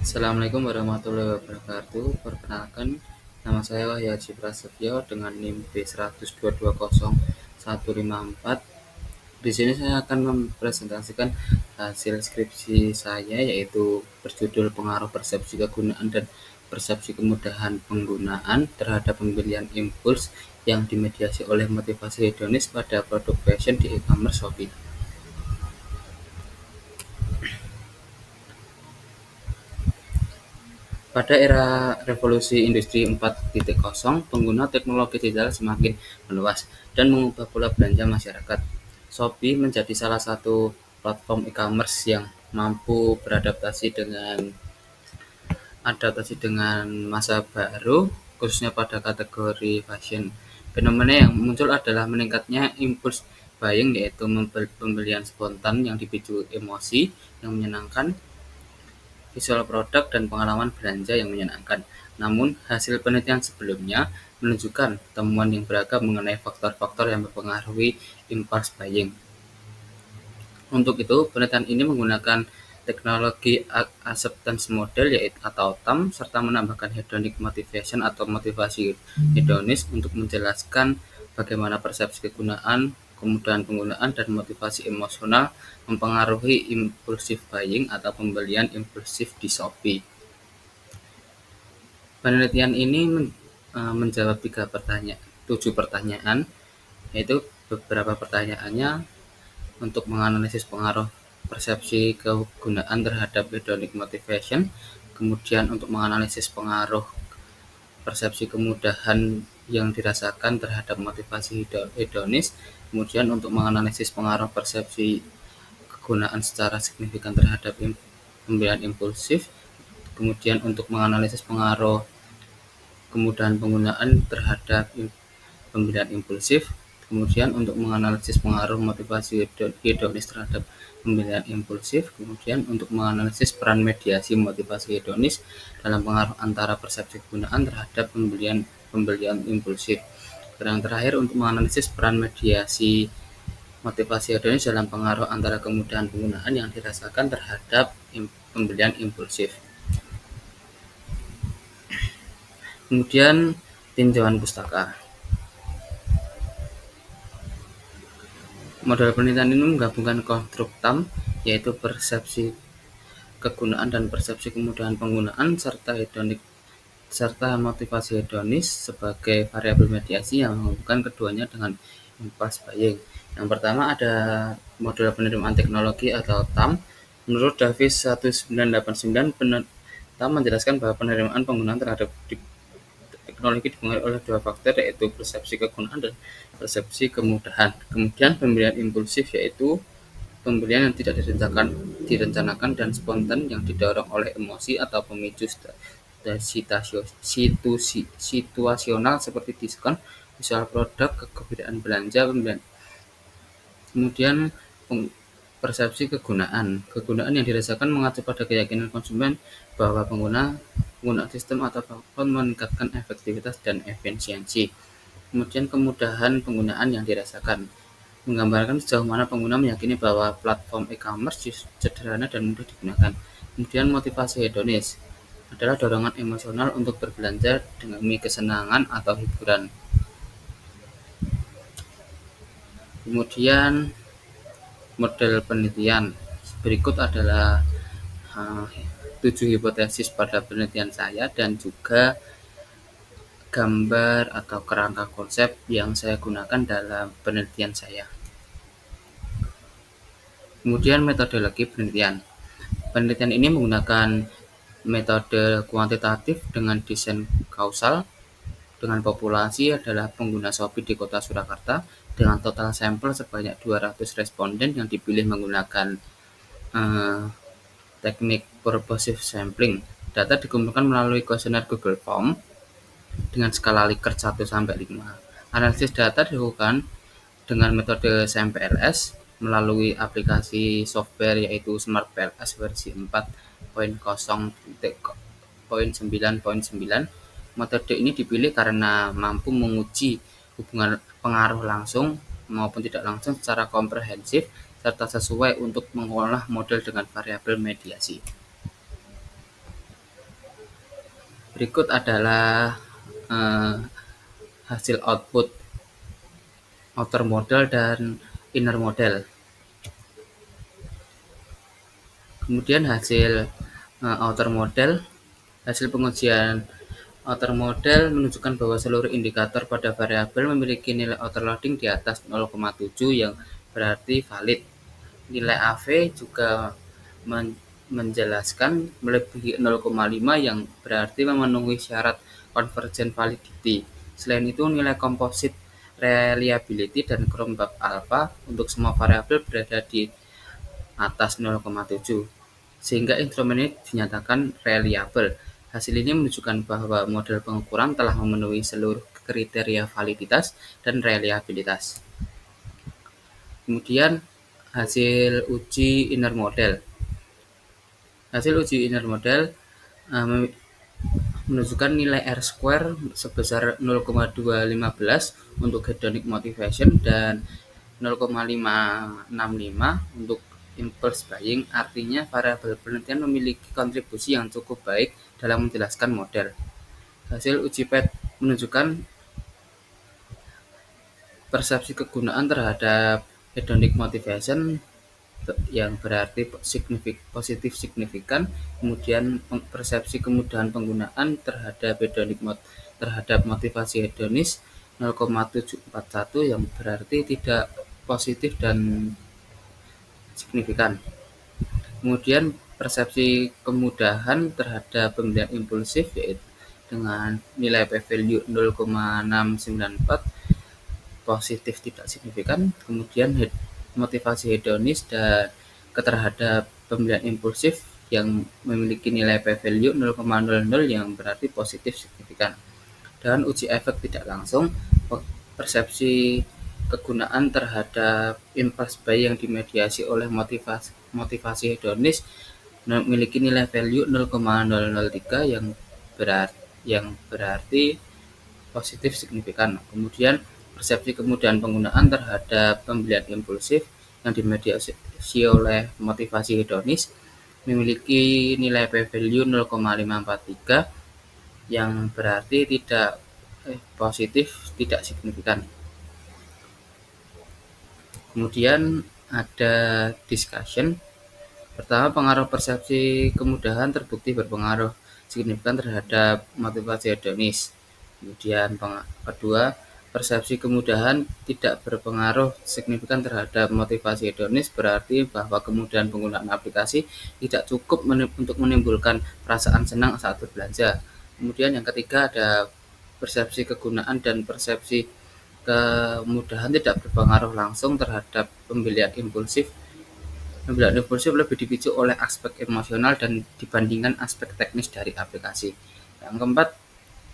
Assalamualaikum warahmatullahi wabarakatuh. Perkenalkan, nama saya Wahyu Haji Prasetyo dengan NIM B1020154. Di sini saya akan mempresentasikan hasil skripsi saya, yaitu berjudul Pengaruh Persepsi Kegunaan dan Persepsi Kemudahan Penggunaan terhadap Pembelian Impuls yang dimediasi oleh motivasi hedonis pada produk fashion di e-commerce Shopee. Pada era revolusi industri 4.0, pengguna teknologi digital semakin meluas dan mengubah pola belanja masyarakat. Shopee menjadi salah satu platform e-commerce yang mampu beradaptasi dengan masa baru, khususnya pada kategori fashion. Fenomena yang muncul adalah meningkatnya impuls buying, yaitu pembelian spontan yang dipicu emosi yang menyenangkan, visual produk, dan pengalaman belanja yang menyenangkan. Namun, hasil penelitian sebelumnya menunjukkan temuan yang beragam mengenai faktor-faktor yang mempengaruhi impulse buying. Untuk itu, penelitian ini menggunakan teknologi acceptance model yaitu atau TAM serta menambahkan hedonic motivation atau motivasi hedonis untuk menjelaskan bagaimana persepsi kegunaan, kemudahan penggunaan, dan motivasi emosional mempengaruhi impulsive buying atau pembelian impulsif di Shopee. Penelitian ini menjawab 7 pertanyaan, yaitu beberapa pertanyaannya untuk menganalisis pengaruh persepsi kegunaan terhadap hedonic motivation, kemudian untuk menganalisis pengaruh persepsi kemudahan yang dirasakan terhadap motivasi hedonis, kemudian untuk menganalisis pengaruh persepsi kegunaan secara signifikan terhadap pembelian impulsif, kemudian untuk menganalisis pengaruh kemudahan penggunaan terhadap pembelian impulsif, kemudian untuk menganalisis pengaruh motivasi hedonis terhadap pembelian impulsif, kemudian untuk menganalisis peran mediasi motivasi hedonis dalam pengaruh antara persepsi kegunaan terhadap pembelian impulsif. Dan yang terakhir, untuk menganalisis peran mediasi motivasi hedonis dalam pengaruh antara kemudahan penggunaan yang dirasakan terhadap pembelian impulsif. Kemudian tinjauan pustaka. Model penelitian ini menggabungkan konstruk TAM, yaitu persepsi kegunaan dan persepsi kemudahan penggunaan, serta motivasi hedonis sebagai variabel mediasi yang menghubungkan keduanya dengan impulse buying. Yang pertama ada model penerimaan teknologi atau TAM. Menurut Davis 1989, TAM menjelaskan bahwa penerimaan penggunaan terhadap teknologi dipengaruhi oleh dua faktor, yaitu persepsi kegunaan dan persepsi kemudahan. Kemudian pembelian impulsif, yaitu pembelian yang tidak direncanakan dan spontan yang didorong oleh emosi atau pemicu situasional seperti diskon, visual produk, kegembiraan belanja, pembelian. Kemudian persepsi kegunaan. Kegunaan yang dirasakan mengacu pada keyakinan konsumen bahwa penggunaan sistem atau platform meningkatkan efektivitas dan efisiensi. Kemudian kemudahan penggunaan yang dirasakan menggambarkan sejauh mana pengguna meyakini bahwa platform e-commerce sederhana dan mudah digunakan. Kemudian motivasi hedonis adalah dorongan emosional untuk berbelanja demi kesenangan atau hiburan. Kemudian model penelitian berikut adalah 7 hipotesis pada penelitian saya dan juga gambar atau kerangka konsep yang saya gunakan dalam penelitian saya. Kemudian metodologi penelitian. Penelitian ini menggunakan metode kuantitatif dengan desain kausal dengan populasi adalah pengguna Shopee di Kota Surakarta dengan total sampel sebanyak 200 responden yang dipilih menggunakan teknik purposive sampling. Data dikumpulkan melalui kuesioner Google Form dengan skala Likert 1-5. Analisis data dilakukan dengan metode SAMPLS melalui aplikasi software yaitu Smart PLS versi 4.0.9.9. Metode ini dipilih karena mampu menguji hubungan pengaruh langsung maupun tidak langsung secara komprehensif serta sesuai untuk mengolah model dengan variabel mediasi. Berikut adalah hasil output outer model dan inner model. Kemudian hasil outer model, hasil pengujian outer model menunjukkan bahwa seluruh indikator pada variabel memiliki nilai outer loading di atas 0,7 yang berarti valid. Nilai AV juga menjelaskan melebihi 0,5 yang berarti memenuhi syarat convergent validity. Selain itu, nilai composite reliability dan Cronbach alpha untuk semua variabel berada di atas 0,7, sehingga instrumen ini dinyatakan reliable. Hasil ini menunjukkan bahwa model pengukuran telah memenuhi seluruh kriteria validitas dan reliabilitas. Kemudian hasil uji inner model. Hasil uji inner model menunjukkan nilai R-square sebesar 0,215 untuk hedonic motivation dan 0,565 untuk impulse buying. Artinya variabel penelitian memiliki kontribusi yang cukup baik dalam menjelaskan model. Hasil uji PET menunjukkan persepsi kegunaan terhadap hedonic motivation yang berarti positif signifikan, kemudian persepsi kemudahan penggunaan terhadap terhadap motivasi hedonis 0,741 yang berarti tidak positif dan signifikan. Kemudian persepsi kemudahan terhadap pembelian impulsif yaitu dengan nilai p-value 0,694 positif tidak signifikan. Kemudian motivasi hedonis dan terhadap pembelian impulsif yang memiliki nilai p-value 0,00 yang berarti positif signifikan. Dan uji efek tidak langsung, persepsi kegunaan terhadap impulse buy yang dimediasi oleh motivasi hedonis memiliki nilai value 0,003 yang berarti positif signifikan. Kemudian persepsi kemudahan penggunaan terhadap pembelian impulsif yang dimediasi oleh motivasi hedonis memiliki nilai p-value 0,543 yang berarti tidak positif tidak signifikan. Kemudian ada discussion. Pertama, pengaruh persepsi kemudahan terbukti berpengaruh signifikan terhadap motivasi hedonis. Kemudian kedua, persepsi kemudahan tidak berpengaruh signifikan terhadap motivasi hedonis berarti bahwa kemudahan penggunaan aplikasi tidak cukup untuk menimbulkan perasaan senang saat berbelanja. Kemudian yang ketiga ada persepsi kegunaan dan persepsi kemudahan tidak berpengaruh langsung terhadap pembelian impulsif. Pembelian impulsif lebih dipicu oleh aspek emosional dan dibandingkan aspek teknis dari aplikasi. Yang keempat,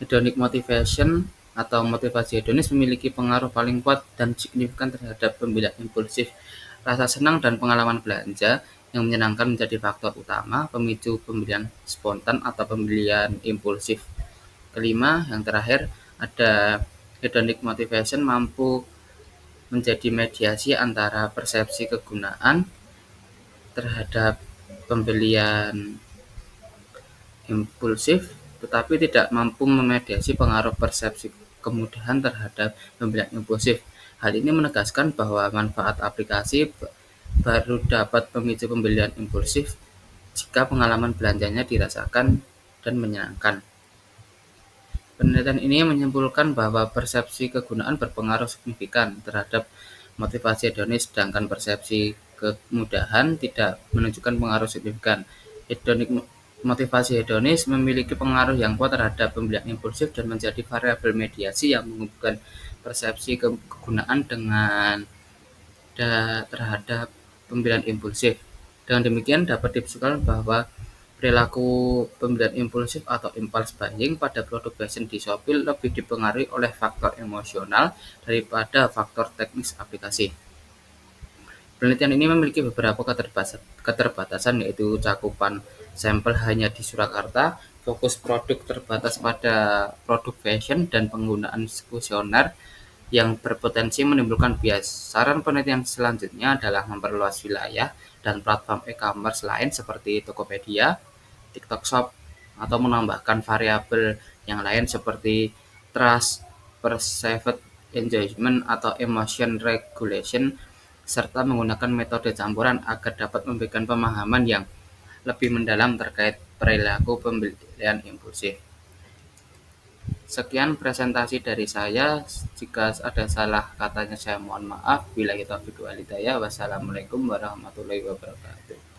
hedonic motivation atau motivasi hedonis memiliki pengaruh paling kuat dan signifikan terhadap pembelian impulsif. Rasa senang dan pengalaman belanja yang menyenangkan menjadi faktor utama pemicu pembelian spontan atau pembelian impulsif. Kelima, yang terakhir, ada hedonic motivation mampu menjadi mediasi antara persepsi kegunaan terhadap pembelian impulsif, tetapi tidak mampu memediasi pengaruh persepsi kemudahan terhadap pembelian impulsif. Hal ini menegaskan bahwa manfaat aplikasi baru dapat memicu pembelian impulsif jika pengalaman belanjanya dirasakan dan menyenangkan. Penelitian ini menyimpulkan bahwa persepsi kegunaan berpengaruh signifikan terhadap motivasi hedonis, sedangkan persepsi kemudahan tidak menunjukkan pengaruh signifikan. Motivasi hedonis memiliki pengaruh yang kuat terhadap pembelian impulsif dan menjadi variabel mediasi yang menghubungkan persepsi kegunaan dengan terhadap pembelian impulsif. Dengan demikian dapat disimpulkan bahwa perilaku pembelian impulsif atau impulse buying pada produk fashion di Shopee lebih dipengaruhi oleh faktor emosional daripada faktor teknis aplikasi. Penelitian ini memiliki beberapa keterbatasan, yaitu cakupan sampel hanya di Surakarta, fokus produk terbatas pada produk fashion, dan penggunaan kuesioner yang berpotensi menimbulkan bias. Saran penelitian selanjutnya adalah memperluas wilayah dan platform e-commerce lain seperti Tokopedia, TikTok Shop, atau menambahkan variabel yang lain seperti trust, perceived engagement, atau emotion regulation, serta menggunakan metode campuran agar dapat memberikan pemahaman yang lebih mendalam terkait perilaku pembelian impulsif. Sekian presentasi dari saya. Jika ada salah katanya saya mohon maaf. Bila kita walhidayah. Wassalamualaikum warahmatullahi wabarakatuh.